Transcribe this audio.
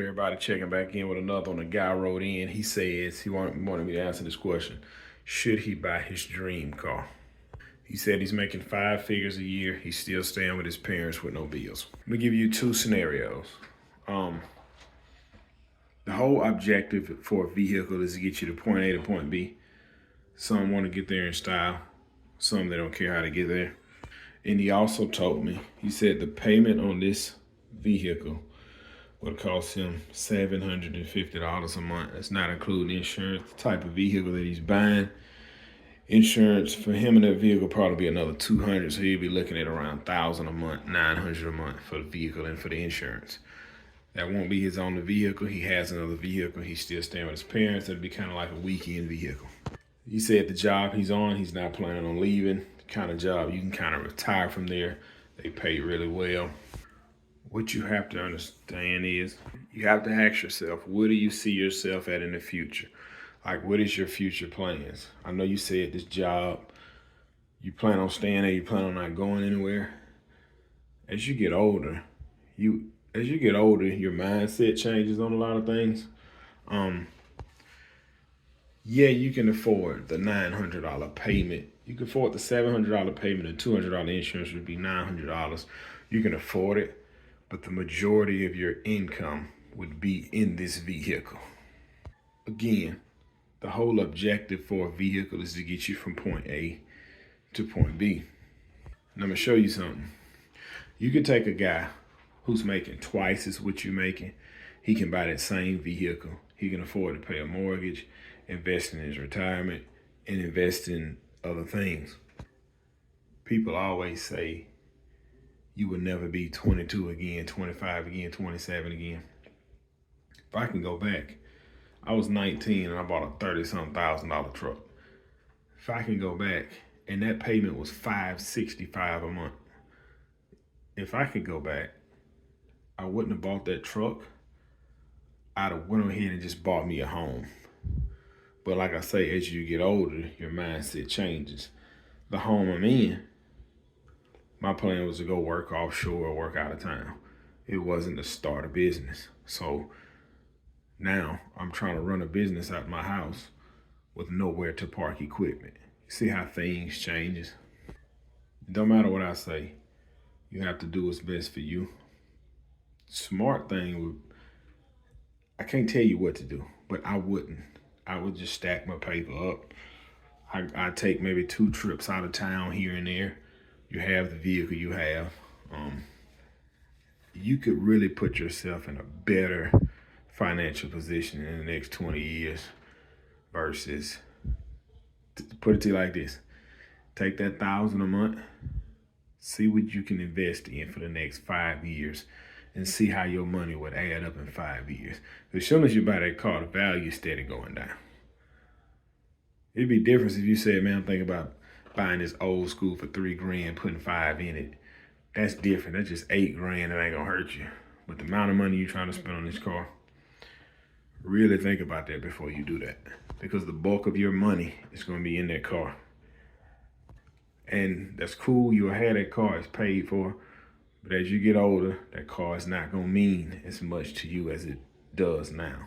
everybody? Checking back in with another one. A guy wrote in. He says he wanted me to answer this question. Should he buy his dream car? He said he's making 5 figures a year. He's still staying with his parents with no bills. Let me give you 2 scenarios. The whole objective for a vehicle is to get you to point A to point B. Some want to get there in style. Some, they don't care how to get there. And he also told me, he said the payment on this vehicle would cost him $750 a month. That's not including insurance, the type of vehicle that he's buying. Insurance for him and that vehicle probably be another $200, so he'll be looking at around $1,000 a month, $900 a month for the vehicle and for the insurance. That won't be his only vehicle. He has another vehicle. He's still staying with his parents. It'll be kind of like a weekend vehicle. He said the job he's on, he's not planning on leaving. The kind of job you can kind of retire from there. They pay really well. What you have to understand is you have to ask yourself, where do you see yourself at in the future? Like, what is your future plans? I know you said this job, you plan on staying there, you plan on not going anywhere. As you get older, your mindset changes on a lot of things. Yeah, you can afford the $900 payment. You can afford the $700 payment and $200 insurance would be $900. You can afford it, but the majority of your income would be in this vehicle. Again, the whole objective for a vehicle is to get you from point A to point B. And I'm gonna show you something. You could take a guy who's making twice as what you're making. He can buy that same vehicle. He can afford to pay a mortgage, invest in his retirement, and invest in other things. People always say you will never be 22 again, 25 again, 27 again. If I can go back, I was 19 and I bought a $30-something thousand truck. If I can go back, and that payment was $565 a month. If I could go back, I wouldn't have bought that truck. I'd have went ahead and just bought me a home. But like I say, as you get older, your mindset changes. The home I'm in, my plan was to go work offshore or work out of town. It wasn't to start a business. So now I'm trying to run a business out of my house with nowhere to park equipment. See how things changes? It don't matter what I say. You have to do what's best for you. Smart thing would, I can't tell you what to do, but I wouldn't. I would just stack my paper up. I'd take maybe 2 trips out of town here and there. You have the vehicle you have. You could really put yourself in a better financial position in the next 20 years versus, put it to you like this, take that $1,000 a month, see what you can invest in for the next 5 years and see how your money would add up in 5 years. As soon as you buy that car, the value is steady going down. It'd be different if you said, man, I'm thinking about buying this old school for $3,000, putting 5 in it. That's different. That's just $8,000. That ain't gonna hurt you. But the amount of money you're trying to spend on this car, really think about that before you do that. Because the bulk of your money is gonna be in that car. And that's cool, you'll have that car, it's paid for. But as you get older, that car is not gonna mean as much to you as it does now.